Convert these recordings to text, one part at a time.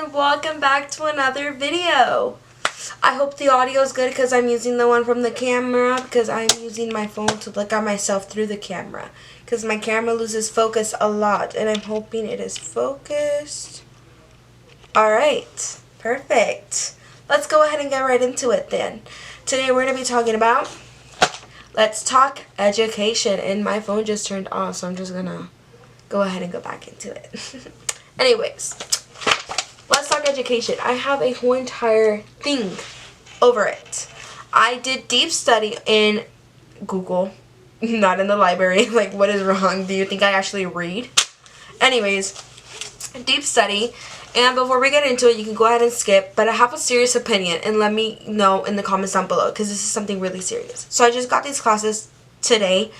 everyone, welcome back to another video. I hope the audio is good because I'm using the one from the camera because I'm using my phone to look at myself through the camera because my camera loses focus a lot and I'm hoping it is focused. Alright, perfect. Let's go ahead and get right into it then. Today we're going to be talking about Let's Talk Education, and my phone just turned off, so I'm just going to go ahead and go back into it. Anyways, Let's Talk Education. I have a whole entire thing over it. I did deep study in Google, not in the library. Like, what is wrong? Do you think I actually read? Anyways, deep study. And before we get into it, you can go ahead and skip, but I have a serious opinion, and let me know in the comments down below, because this is something really serious. So I just got these classes today.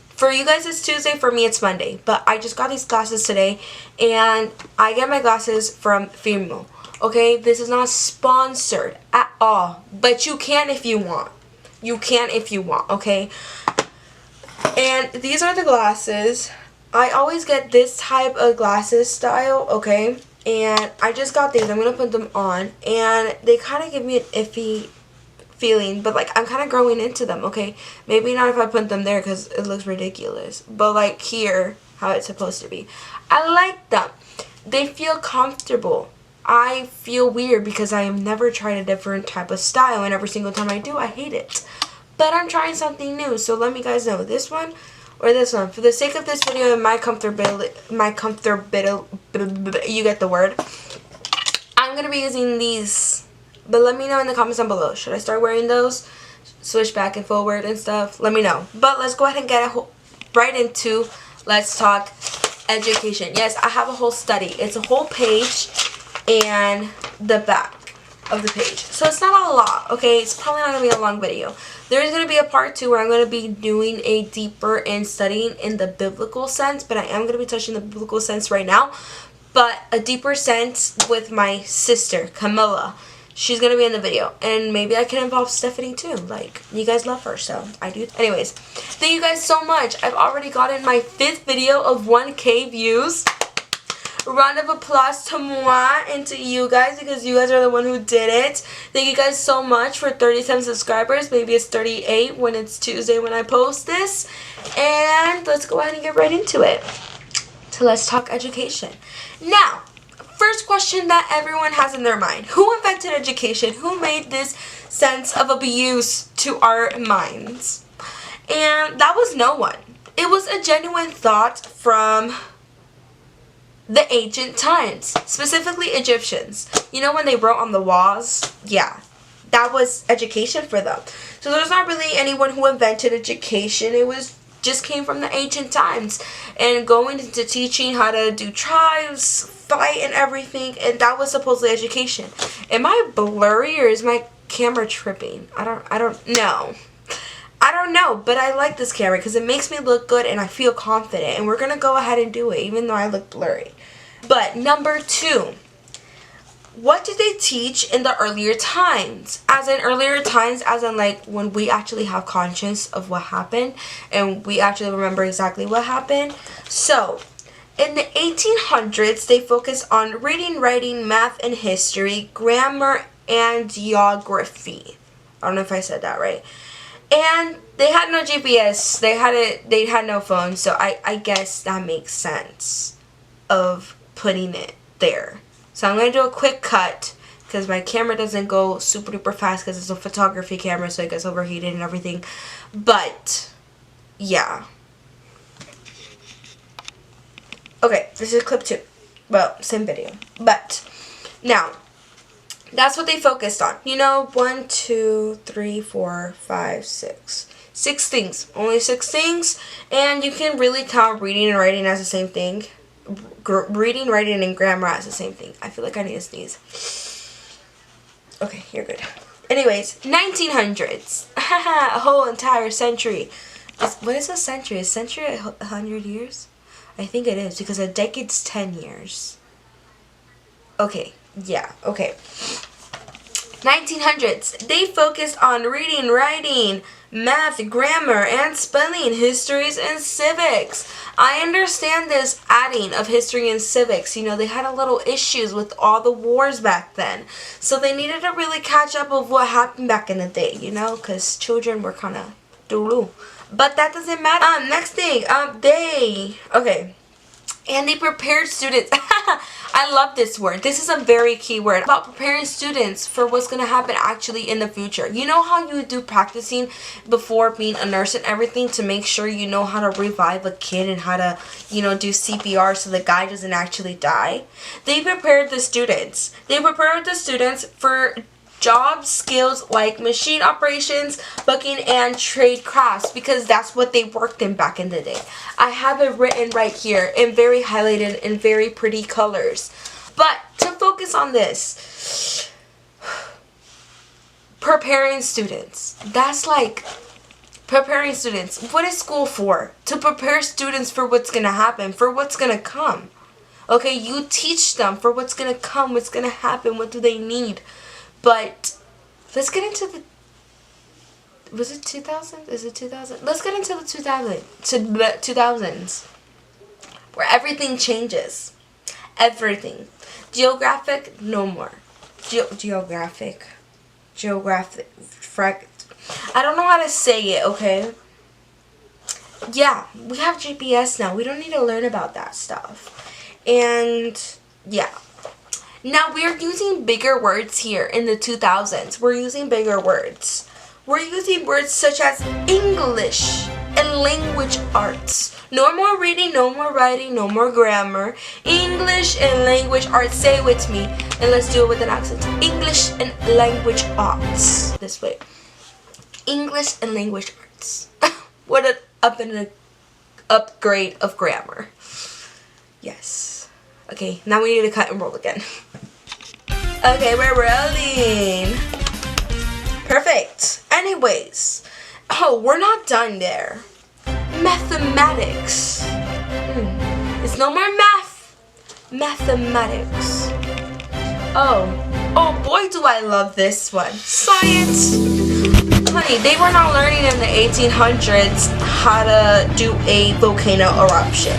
For you guys, it's Tuesday. For me, it's Monday. But I just got these glasses today, and I get my glasses from Fimo. Okay? This is not sponsored at all, but you can if you want. You can if you want, okay? And these are the glasses. I always get this type of glasses style, okay? And I just got these. I'm going to put them on, and they kind of give me an iffy feeling, but like I'm kind of growing into them, okay? Maybe not if I put them there because it looks ridiculous, but like here, how it's supposed to be. I like them. They feel comfortable. I feel weird because I have never tried a different type of style, and every single time I do, I hate it. But I'm trying something new, so let me guys know, this one or this one. For the sake of this video and my comfortability, you get the word, I'm going to be using these. But let me know in the comments down below. Should I start wearing those? Switch back and forward and stuff? Let me know. But let's go ahead and get right into Let's Talk Education. Yes, I have a whole study. It's a whole page and the back of the page. So it's not a lot, okay? It's probably not going to be a long video. There's going to be a part 2 where I'm going to be doing a deeper in studying in the biblical sense. But I am going to be touching the biblical sense right now. But a deeper sense with my sister, Camilla. She's going to be in the video. And maybe I can involve Stephanie too. Like, you guys love her, so I do. Anyways, thank you guys so much. I've already gotten my 5th video of 1K views. Round of applause to moi and to you guys, because you guys are the one who did it. Thank you guys so much for 37 subscribers. Maybe it's 38 when it's Tuesday when I post this. And let's go ahead and get right into it. So let's talk education. Now, first question that everyone has in their mind. Who invented education? Who made this sense of abuse to our minds? And that was no one. It was a genuine thought from the ancient times, specifically Egyptians. You know when they wrote on the walls? Yeah, that was education for them. So there's not really anyone who invented education. It was just came from the ancient times and going into teaching how to do tribes, fight and everything, and that was supposedly education. Am I blurry or is my camera tripping? I don't know. I don't know, but I like this camera because it makes me look good and I feel confident, and we're going to go ahead and do it even though I look blurry. But number 2, what did they teach in the earlier times? As in earlier times, as in like when we actually have conscience of what happened and we actually remember exactly what happened. So, in the 1800s, they focused on reading, writing, math, and history, grammar, and geography. I don't know if I said that right. And they had no GPS. They had no phone, so I guess that makes sense of putting it there. So I'm going to do a quick cut because my camera doesn't go super duper fast because it's a photography camera, so it gets overheated and everything. But yeah. Okay, this is clip 2. Well, same video. But now, that's what they focused on. You know, 1, 2, 3, 4, 5, 6. 6 things. Only 6 things. And you can really count reading and writing as the same thing. Reading, writing, and grammar as the same thing. I feel like I need to sneeze. Okay, you're good. Anyways, 1900s. A whole entire century. What is a century? Is a century 100 years? I think it is, because a decade's 10 years. Okay, yeah, okay. 1900s. They focused on reading, writing, math, grammar, and spelling, histories, and civics. I understand this adding of history and civics. You know, they had a little issues with all the wars back then. So they needed to really catch up of what happened back in the day, you know, because children were kind of doo-doo. But that doesn't matter. Next thing, and they prepared students. I love this word. This is a very key word about preparing students for what's going to happen actually in the future. You know how you do practicing before being a nurse and everything to make sure you know how to revive a kid and how to, you know, do CPR so the guy doesn't actually die? They prepared the students. They prepared the students for job skills like machine operations, booking, and trade crafts, because that's what they worked in back in the day. I have it written right here in very highlighted in very pretty colors. But to focus on this, preparing students. That's like preparing students. What is school for? To prepare students for what's going to happen, for what's going to come. Okay, you teach them for what's going to come, what's going to happen, what do they need. But let's get into the, was it 2000? Is it 2000? Let's get into the 2000s, where everything changes. Everything. Geographic, no more. Geographic. I don't know how to say it, okay? Yeah, we have GPS now. We don't need to learn about that stuff. And, yeah. Now, we're using bigger words here in the 2000s. We're using bigger words. We're using words such as English and language arts. No more reading, no more writing, no more grammar. English and language arts. Say it with me, and let's do it with an accent. English and language arts. This way. English and language arts. What an upgrade of grammar. Yes. Okay, now we need to cut and roll again. Okay, we're rolling. Perfect. Anyways. Oh, we're not done there. Mathematics. It's no more math. Mathematics. Oh boy, do I love this one. Science. Honey, they were not learning in the 1800s how to do a volcano eruption.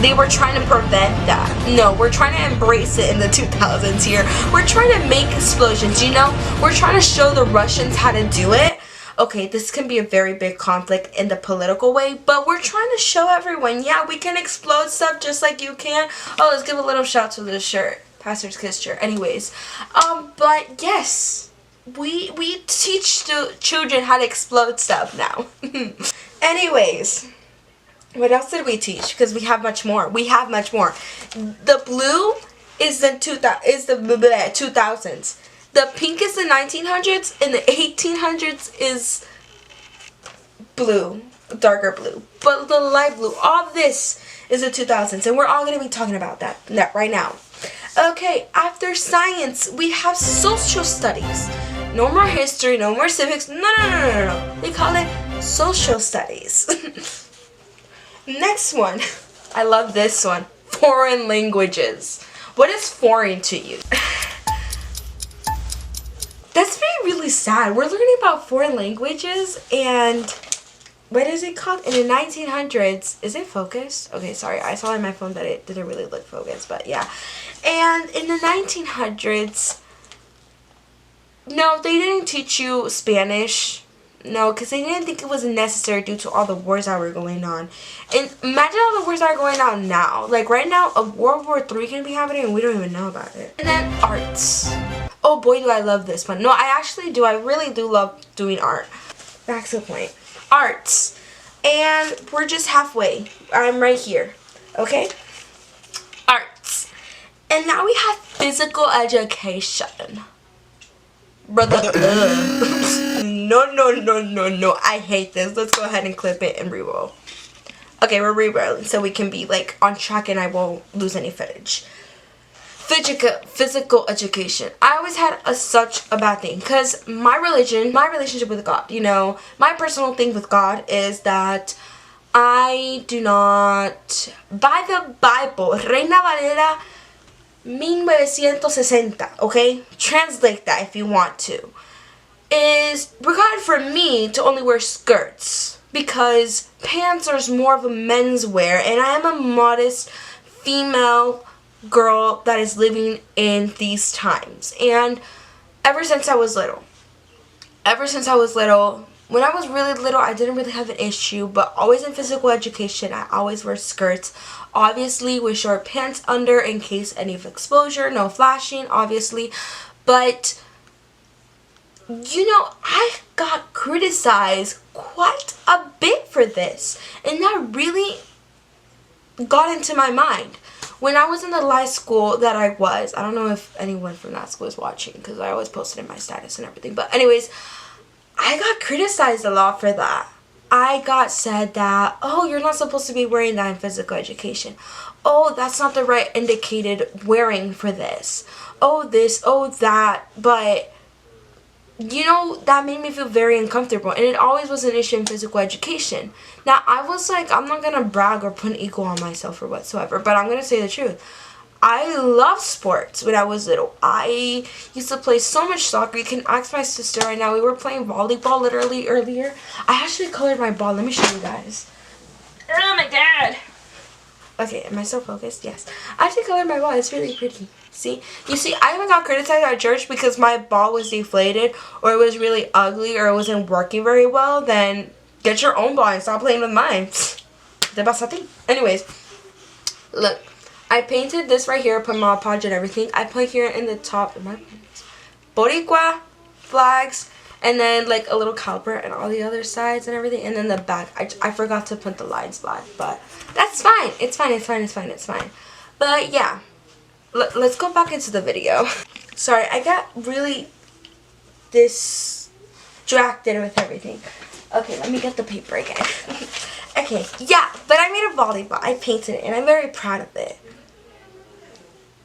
They were trying to prevent that. No, we're trying to embrace it in the 2000s here. We're trying to make explosions, you know? We're trying to show the Russians how to do it. Okay, this can be a very big conflict in the political way, but we're trying to show everyone, yeah, we can explode stuff just like you can. Oh, let's give a little shout to this shirt. Pastor's Kiss shirt. Anyways, but yes, we teach the children how to explode stuff now. Anyways. What else did we teach? Because we have much more. We have much more. The blue is the 2000s. The pink is the 1900s, and the 1800s is blue, darker blue. But the light blue, all this is the 2000s, and we're all going to be talking about that right now. Okay, after science, we have social studies. No more history, no more civics. No. They call it social studies. Next one. I love this one. Foreign languages. What is foreign to you? That's really sad. We're learning about foreign languages, and what is it called? In the 1900s, is it focused? Okay, sorry. I saw on my phone that it didn't really look focused, but yeah. And in the 1900s, no, they didn't teach you Spanish. No, because they didn't think it was necessary due to all the wars that were going on. And imagine all the wars that are going on now. Like right now, a World War III can be happening and we don't even know about it. And then arts. Oh boy, do I love this one. No, I actually do. I really do love doing art. Back to the point. Arts. And we're just halfway. I'm right here. Okay? Arts. And now we have physical education. Brother, no, I hate this. Let's go ahead and clip it and re-roll. Okay, we're re-rolling so we can be like on track and I won't lose any footage. Physical education. I always had such a bad thing because my relationship with God, you know, my personal thing with God is that I do not, by the Bible, Reina Valera 1960, okay? Translate that if you want to. is required for me to only wear skirts because pants are more of a men's wear, and I am a modest female girl that is living in these times. And ever since I was little, when I was really little, I didn't really have an issue, but always in physical education, I always wear skirts, obviously with short pants under in case any of exposure, no flashing, obviously. But you know, I got criticized quite a bit for this, and that really got into my mind. When I was in the high school that I don't know if anyone from that school is watching because I always posted in my status and everything, but anyways, I got criticized a lot for that. I got said that, oh, you're not supposed to be wearing that in physical education. Oh, that's not the right indicated wearing for this. Oh, this, oh, that. But, you know, that made me feel very uncomfortable. And it always was an issue in physical education. Now, I was like, I'm not going to brag or put an ego on myself or whatsoever. But I'm going to say the truth. I loved sports when I was little. I used to play so much soccer. You can ask my sister right now. We were playing volleyball literally earlier. I actually colored my ball. Let me show you guys. Oh my god. Okay, am I still focused? Yes. I actually colored my ball. It's really pretty. See? You see, I even got criticized at church because my ball was deflated or it was really ugly or it wasn't working very well. Then get your own ball and stop playing with mine. ¿Te pasa a ti? Anyways, look. I painted this right here, put Mod Podge and everything. I put here in the top, Boricua flags, and then like a little caliper and all the other sides and everything, and then the back. I forgot to put the lines black, but that's fine. It's fine, it's fine, it's fine, it's fine. But yeah, let's go back into the video. Sorry, I got really distracted with everything. Okay, let me get the paper again. Okay, yeah, but I made a volleyball. I painted it, and I'm very proud of it.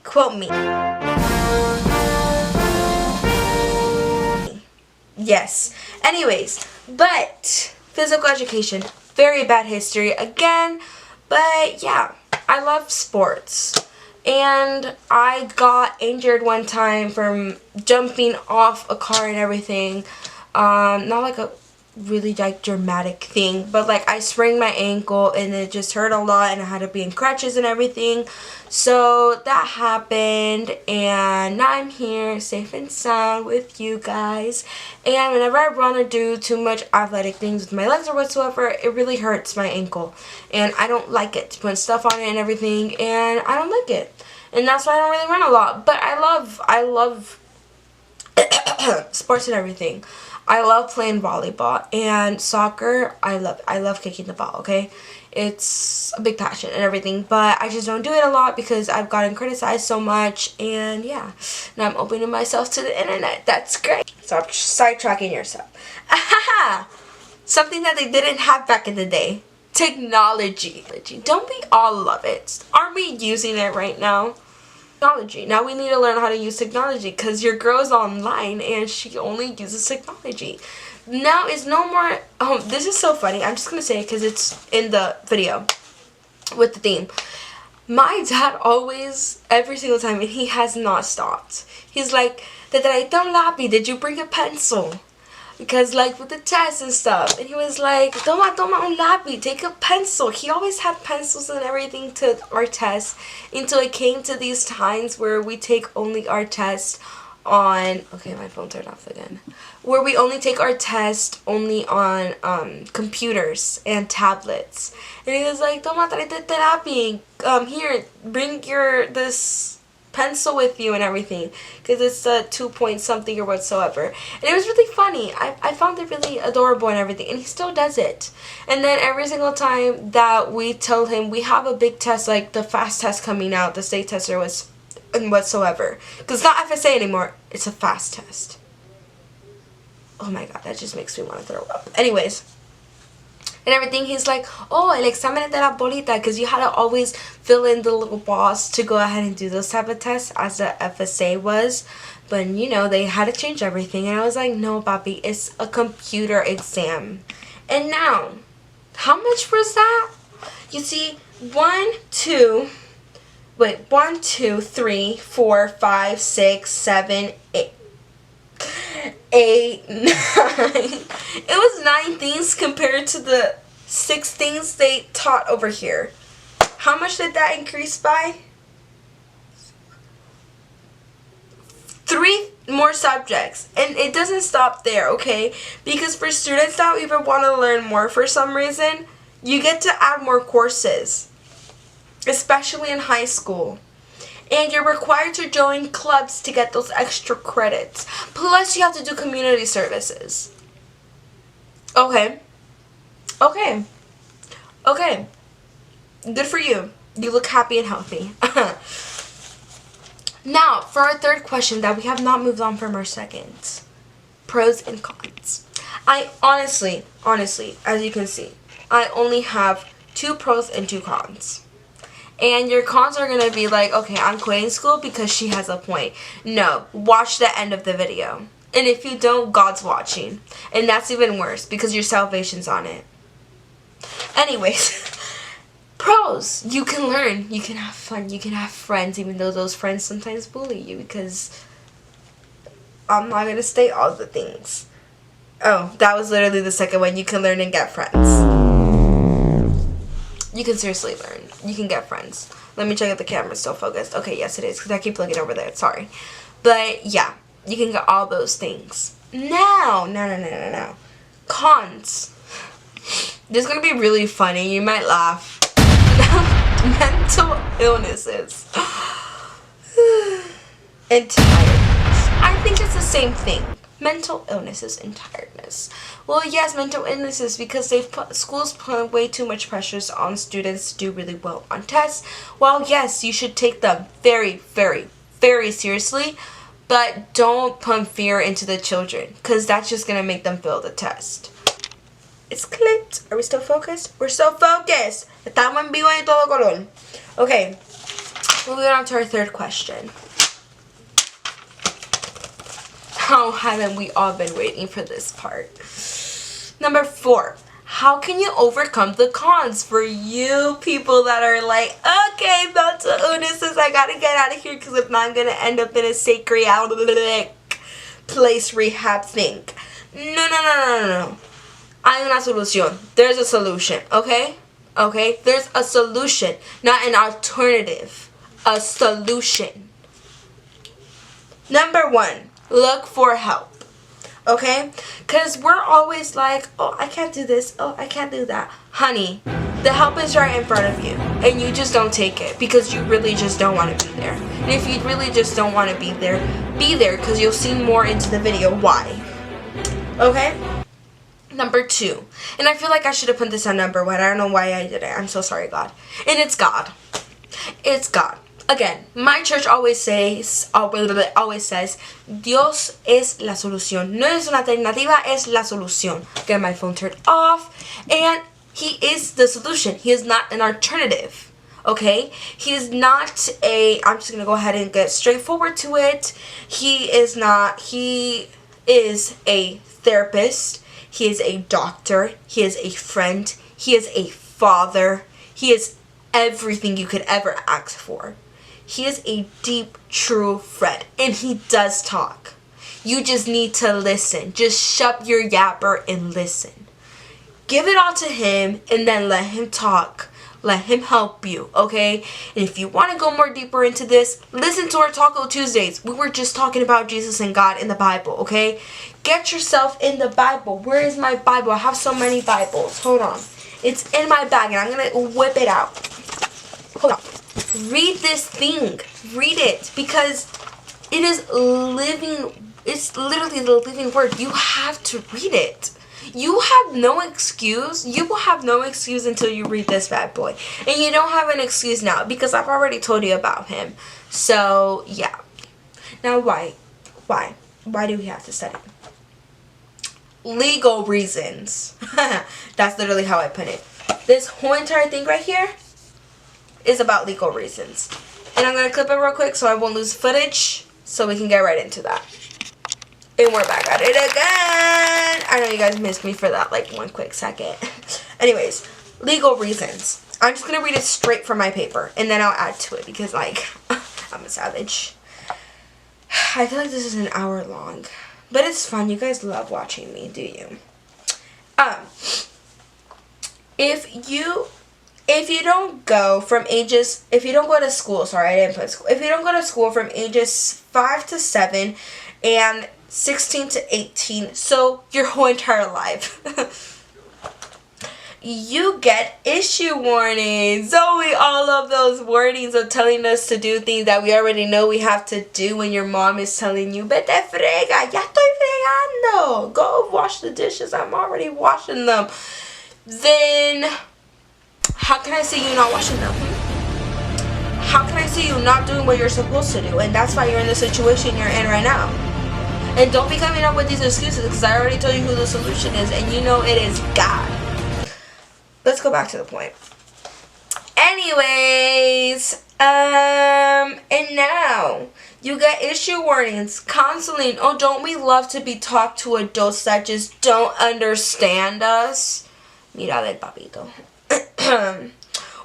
Quote me. Yes. Anyways, but physical education, very bad history again. But yeah, I love sports. And I got injured one time from jumping off a car and everything. Not like a really like dramatic thing, but like I sprained my ankle and it just hurt a lot and I had to be in crutches and everything. So that happened, and now I'm here safe and sound with you guys. And whenever I want to do too much athletic things with my legs or whatsoever, it really hurts my ankle and I don't like it, putting stuff on it and everything, and I don't like it, and that's why I don't really run a lot. But I love sports and everything. I love playing volleyball and soccer. I love kicking the ball, okay? It's a big passion and everything, but I just don't do it a lot because I've gotten criticized so much, and yeah, now I'm opening myself to the internet. That's great. Stop sidetracking yourself. Something that they didn't have back in the day. Technology. Don't we all love it? Aren't we using it right now? Technology. Now we need to learn how to use technology because your girl's online and she only uses technology. Now it's no more, this is so funny. I'm just going to say it because it's in the video with the theme. My dad always, every single time, and he has not stopped. He's like, "Te traíste un lápiz, did you bring a pencil?" Because like with the test and stuff, and he was like, toma un lápiz, take a pencil. He always had pencils and everything to our tests until it came to these times where we take only our test on, okay, my phone turned off again, where we only take our test only on computers and tablets. And he was like, toma, traete lápiz, here, bring this pencil with you and everything, because it's a 2 point something or whatsoever. And it was really funny. I found it really adorable and everything, and he still does it. And then every single time that we tell him we have a big test, like the FAST test coming out, the state test or whatsoever, because it's not FSA anymore, it's a FAST test. Oh my god, that just makes me want to throw up. Anyways, and everything, he's like, oh, el examen de la bolita, because you had to always fill in the little balls to go ahead and do those type of tests as the FSA was. But, you know, they had to change everything. And I was like, no, papi, it's a computer exam. And now, how much was that? You see, 1, 2, 3, 4, 5, 6, 7, 8. 8, 9. It was 9 things compared to the 6 things they taught over here. How much did that increase by? 3 more subjects. And it doesn't stop there, okay? Because for students that even want to learn more for some reason, you get to add more courses, especially in high school. And you're required to join clubs to get those extra credits. Plus, you have to do community services. Okay. Okay. Okay. Good for you. You look happy and healthy. Now, for our third question that we have not moved on from our second. Pros and cons. I honestly, as you can see, I only have 2 pros and 2 cons. And your cons are going to be like, okay, I'm quitting school because she has a point. No, watch the end of the video. And if you don't, God's watching. And that's even worse because your salvation's on it. Anyways, pros. You can learn. You can have fun. You can have friends, even though those friends sometimes bully you because I'm not going to state all the things. Oh, that was literally the second one. You can learn and get friends. You can seriously learn. You can get friends. Let me check if the camera's still focused. Okay, yes it is, because I keep looking over there. Sorry. But, yeah. You can get all those things. Now. Cons. This is going to be really funny. You might laugh. Mental illnesses. And tiredness. I think it's the same thing. Mental illnesses and tiredness. Well, yes, mental illnesses because schools put way too much pressures on students to do really well on tests. Well, yes, you should take them very, very, very seriously, but don't put fear into the children because that's just going to make them fail the test. It's clipped. Are we still focused? We're still focused. Estamos en vivo y todo color. Okay, moving on to our third question. How haven't we all been waiting for this part? Number 4. How can you overcome the cons for you people that are like, okay, mental illnesses, I gotta get out of here because if not, I'm gonna end up in a sacred place rehab thing. No. Hay una solución. There's a solution, okay? Okay? There's a solution, not an alternative. A solution. Number 1. Look for help. Okay? Because we're always like, oh, I can't do this. Oh, I can't do that. Honey, the help is right in front of you. And you just don't take it because you really just don't want to be there. And if you really just don't want to be there because you'll see more into the video why. Okay? Number 2. And I feel like I should have put this on number 1. I don't know why I did it. I'm so sorry, God. And it's God. It's God. Again, my church always says, Dios es la solución. No es una alternativa, es la solución. Get my phone turned off. And He is the solution. He is not an alternative. Okay? He is not I'm just going to go ahead and get straightforward to it. He is a therapist. He is a doctor. He is a friend. He is a father. He is everything you could ever ask for. He is a deep, true friend. And he does talk. You just need to listen. Just shut your yapper and listen. Give it all to him and then let him talk. Let him help you, okay? And if you want to go more deeper into this, listen to our Taco Tuesdays. We were just talking about Jesus and God in the Bible, okay? Get yourself in the Bible. Where is my Bible? I have so many Bibles. Hold on. It's in my bag and I'm going to whip it out. Hold on. Read this thing. Read it because it is living. It's literally the living word. You have to read it. You have no excuse. You will have no excuse until you read this bad boy. And you don't have an excuse now because I've already told you about him. So, yeah. Now, why? Why? Why do we have to study? Legal reasons. That's literally how I put it. This whole entire thing right here is about legal reasons. And I'm going to clip it real quick so I won't lose footage so we can get right into that. And we're back at it again. I know you guys missed me for that like one quick second. Anyways, legal reasons. I'm just going to read it straight from my paper and then I'll add to it because like I'm a savage. I feel like this is an hour long. But it's fun. You guys love watching me, do you? If you don't go to school, sorry, I didn't put school. If you don't go to school from ages 5 to 7 and 16 to 18, so your whole entire life, you get issue warnings. Zoe, all of those warnings of telling us to do things that we already know we have to do when your mom is telling you, vete frega, ya estoy fregando. Go wash the dishes, I'm already washing them. Then, how can I say you're not washing them? How can I say you're not doing what you're supposed to do? And that's why you're in the situation you're in right now. And don't be coming up with these excuses, because I already told you who the solution is, and you know it is God. Let's go back to the point. Anyways, and now you get issue warnings, counseling. Oh, don't we love to be talked to adults that just don't understand us? Mira del papito.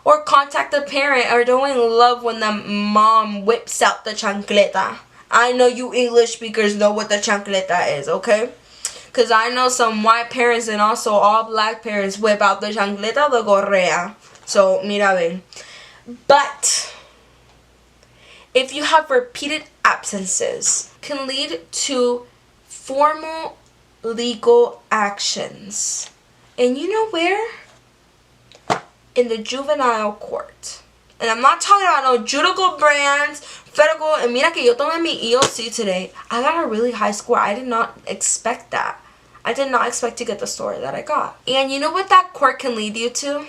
Or contact the parent, or don't we love when the mom whips out the chancleta? I know you English speakers know what the chancleta is, okay? Because I know some white parents and also all black parents whip out the chancleta de correa. So, mira ven. But, if you have repeated absences, can lead to formal legal actions. And you know where? In the juvenile court. And I'm not talking about no judical brands, federal, and mira que yo tomé mi EOC today. I got a really high score. I did not expect that. I did not expect to get the score that I got. And you know what that court can lead you to?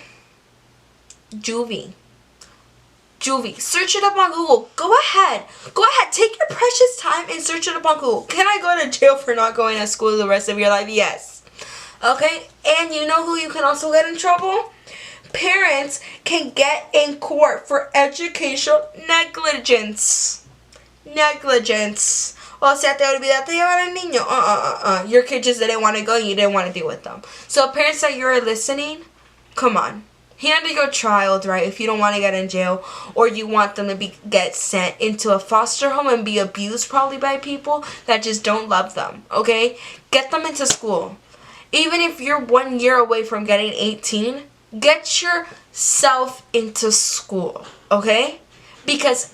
Juvie. Juvie. Search it up on Google. Go ahead. Go ahead. Take your precious time and search it up on Google. Can I go to jail for not going to school the rest of your life? Yes. Okay? And you know who you can also get in trouble? Parents can get in court for educational negligence. Negligence. O sea, te olvidaste llevar al niño. Your kid just didn't want to go and you didn't want to deal with them. So parents that you're listening, come on. Handle your child right if you don't want to get in jail, or you want them to get sent into a foster home and be abused probably by people that just don't love them. Okay? Get them into school. Even if you're 1 year away from getting 18, get yourself into school, okay? Because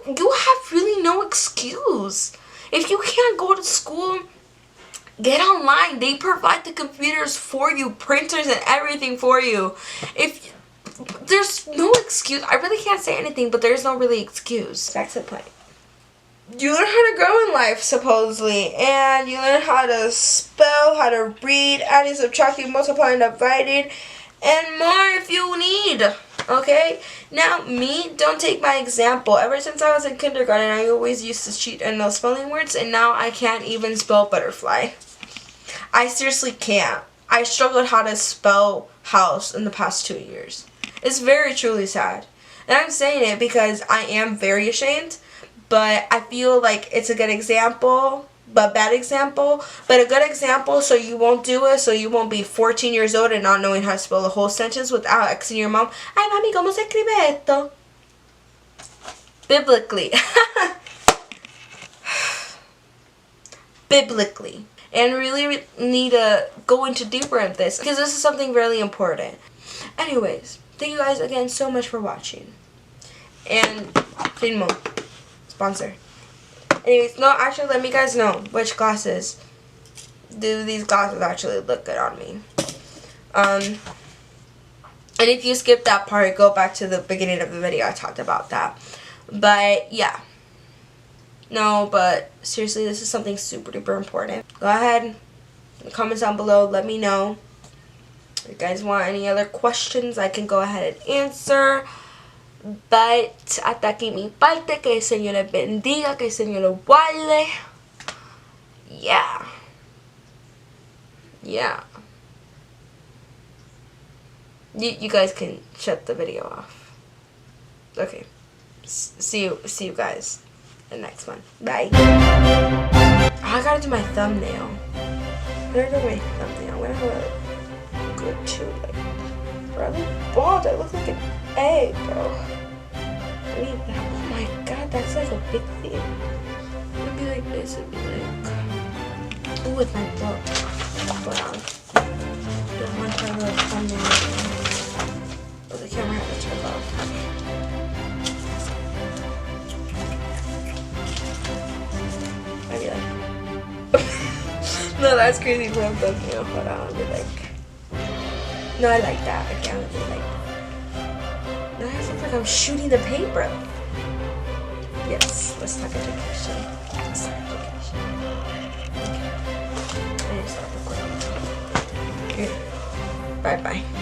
you have really no excuse. If you can't go to school, get online. They provide the computers for you, printers and everything for you. If there's no excuse, I really can't say anything, but there's no really excuse. Back to the point. You learn how to grow in life, supposedly, and you learn how to spell, how to read, adding, subtracting, multiplying, dividing, and more if you need, okay? Now, me, don't take my example. Ever since I was in kindergarten, I always used to cheat in those spelling words, and now I can't even spell butterfly. I seriously can't. I struggled how to spell house in the past 2 years. It's very, truly sad. And I'm saying it because I am very ashamed. But I feel like it's a good example, but bad example. But a good example so you won't do it, so you won't be 14 years old and not knowing how to spell the whole sentence without asking your mom, ay mami, ¿cómo se escribe esto? Biblically. Biblically. And really need to go into deeper in this, because this is something really important. Anyways, thank you guys again so much for watching. And Finmo. Sponsor. Anyways, no, actually, let me guys know which glasses do these glasses actually look good on me. And if you skip that part, go back to the beginning of the video. I talked about that. But yeah, no, but seriously, this is something super duper important. Go ahead in the comments down below. Let me know if you guys want any other questions. I can go ahead and answer. But hasta aquí mi parte. Que el Señor les bendiga. Que el Señor los guarde. Yeah. Yeah. You guys can shut the video off. Okay. See you guys in the next one. Bye. Oh, I gotta do my thumbnail. I'm gonna do my thumbnail. I'm gonna have a good too. Bro, I look bald. I look like an egg, bro. I mean, oh my god, that's like a big thing. like this would be like, ooh, with my book. Hold on. Don't want to have a thumbnail. Oh, the camera has to turn off. I'd be like, no, that's crazy for a thumbnail. Hold on, I'll be like, no, I like that. Okay, I'm gonna be like, no, it looks like I'm shooting the paper. Yes, let's talk education. Let's talk education. Okay. I need to stop recording. Bye bye.